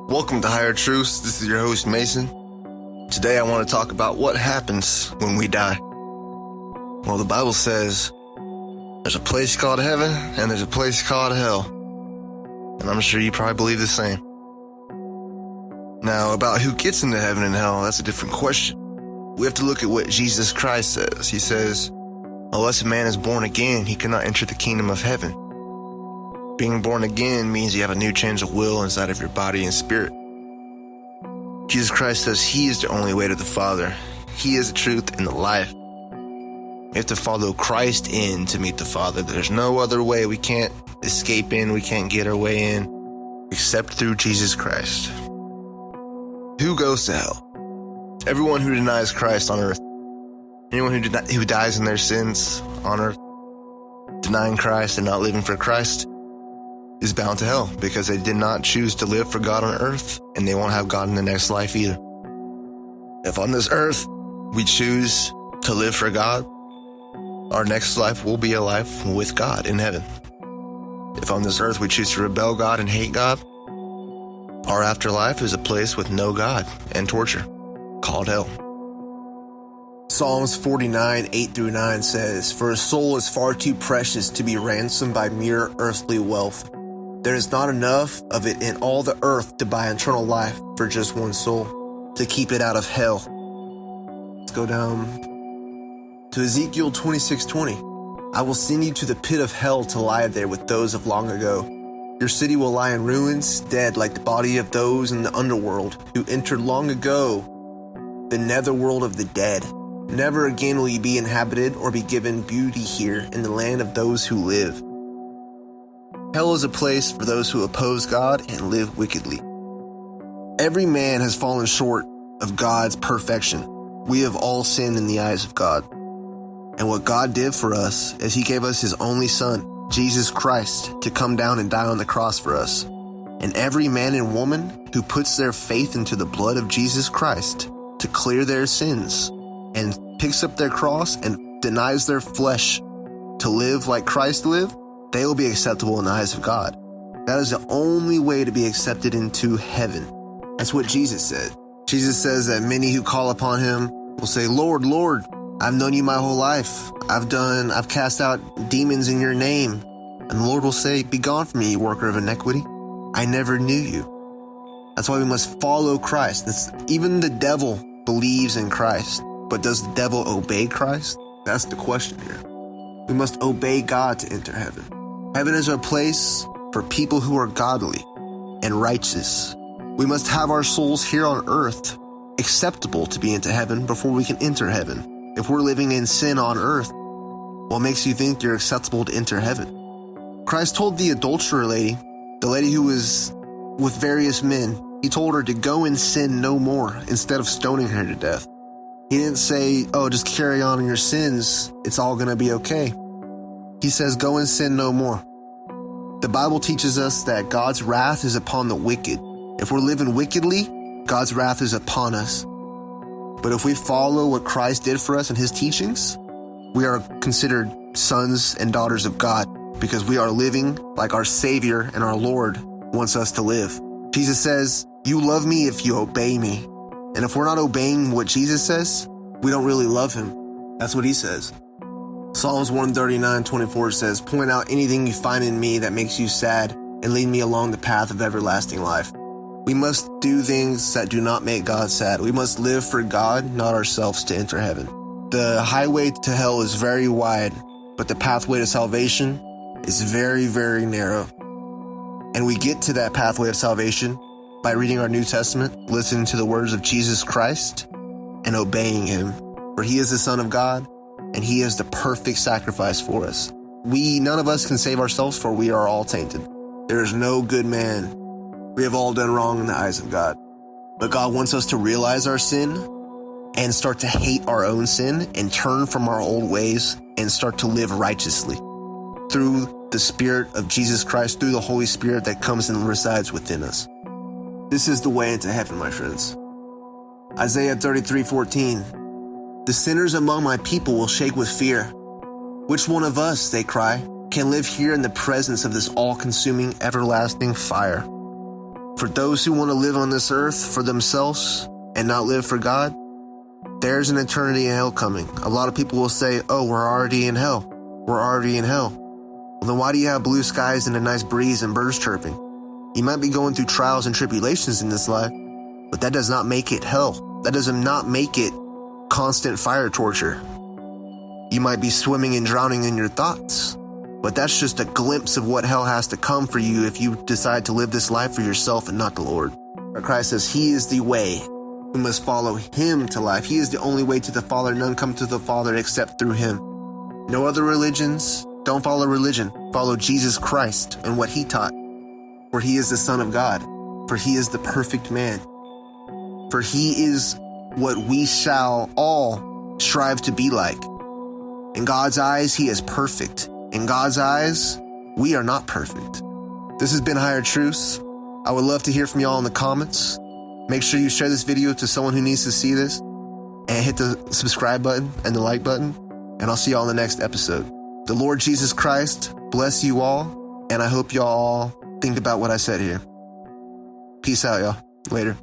Welcome to Higher Truths. This is your host, Mason. Today I want to talk about what happens when we die. Well, the Bible says there's a place called heaven and there's a place called hell. And I'm sure you probably believe the same. Now, about who gets into heaven and hell, that's a different question. We have to look at what Jesus Christ says. He says, unless a man is born again, he cannot enter the kingdom of heaven. Being born again means you have a new change of will inside of your body and spirit. Jesus Christ says he is the only way to the Father. He is the truth and the life. We have to follow Christ in to meet the Father. There's no other way. We can't escape in. We can't get our way in except through Jesus Christ. Who goes to hell? Everyone who denies Christ on earth. Anyone who dies in their sins on earth, denying Christ and not living for Christ, is bound to hell because they did not choose to live for God on earth, and they won't have God in the next life either. If on this earth we choose to live for God, our next life will be a life with God in heaven. If on this earth we choose to rebel God and hate God, our afterlife is a place with no God and torture, called hell. Psalms 49, 8-9 says, "For a soul is far too precious to be ransomed by mere earthly wealth. There is not enough of it in all the earth to buy eternal life for just one soul, to keep it out of hell." Let's go down to Ezekiel 26:20. "I will send you to the pit of hell to lie there with those of long ago. Your city will lie in ruins, dead like the body of those in the underworld who entered long ago the netherworld of the dead. Never again will you be inhabited or be given beauty here in the land of those who live." Hell is a place for those who oppose God and live wickedly. Every man has fallen short of God's perfection. We have all sinned in the eyes of God. And what God did for us is he gave us his only son, Jesus Christ, to come down and die on the cross for us. And every man and woman who puts their faith into the blood of Jesus Christ to clear their sins and picks up their cross and denies their flesh to live like Christ lived, they will be acceptable in the eyes of God. That is the only way to be accepted into heaven. That's what Jesus said. Jesus says that many who call upon him will say, "Lord, Lord, I've known you my whole life. I've cast out demons in your name." And the Lord will say, "Begone from me, you worker of iniquity. I never knew you." That's why we must follow Christ. Even the devil believes in Christ. But does the devil obey Christ? That's the question here. We must obey God to enter heaven. Heaven is a place for people who are godly and righteous. We must have our souls here on earth acceptable to be into heaven before we can enter heaven. If we're living in sin on earth, what makes you think you're acceptable to enter heaven? Christ told the adulterer lady, the lady who was with various men, he told her to go and sin no more instead of stoning her to death. He didn't say, "Oh, just carry on in your sins. It's all going to be okay." He says, "Go and sin no more." The Bible teaches us that God's wrath is upon the wicked. If we're living wickedly, God's wrath is upon us. But if we follow what Christ did for us and his teachings, we are considered sons and daughters of God because we are living like our Savior and our Lord wants us to live. Jesus says, "You love me if you obey me." And if we're not obeying what Jesus says, we don't really love him. That's what he says. Psalms 139:24 says, "Point out anything you find in me that makes you sad and lead me along the path of everlasting life." We must do things that do not make God sad. We must live for God, not ourselves, to enter heaven. The highway to hell is very wide, but the pathway to salvation is very, very narrow. And we get to that pathway of salvation by reading our New Testament, listening to the words of Jesus Christ, and obeying him. For he is the Son of God, and he is the perfect sacrifice for us. None of us can save ourselves, for we are all tainted. There is no good man. We have all done wrong in the eyes of God. But God wants us to realize our sin and start to hate our own sin and turn from our old ways and start to live righteously through the Spirit of Jesus Christ, through the Holy Spirit that comes and resides within us. This is the way into heaven, my friends. Isaiah 33:14. "The sinners among my people will shake with fear. Which one of us," they cry, "can live here in the presence of this all-consuming everlasting fire?" For those who want to live on this earth for themselves and not live for God, there's an eternity in hell coming. A lot of people will say, oh, we're already in hell. We're already in hell. Well, then why do you have blue skies and a nice breeze and birds chirping? You might be going through trials and tribulations in this life, but that does not make it hell. That does not make it constant fire torture. You might be swimming and drowning in your thoughts, but that's just a glimpse of what hell has to come for you if you decide to live this life for yourself and not the Lord. Christ says he is the way. We must follow him to life. He is the only way to the Father. None come to the Father except through him. No other religions. Don't follow religion. Follow Jesus Christ and what he taught. For he is the Son of God. For he is the perfect man. For he is what we shall all strive to be like. In God's eyes, he is perfect. In God's eyes, we are not perfect. This has been Higher Truths. I would love to hear from y'all in the comments. Make sure you share this video to someone who needs to see this, and hit the subscribe button and the like button, and I'll see y'all in the next episode. The Lord Jesus Christ bless you all, and I hope y'all think about what I said here. Peace out, y'all. Later.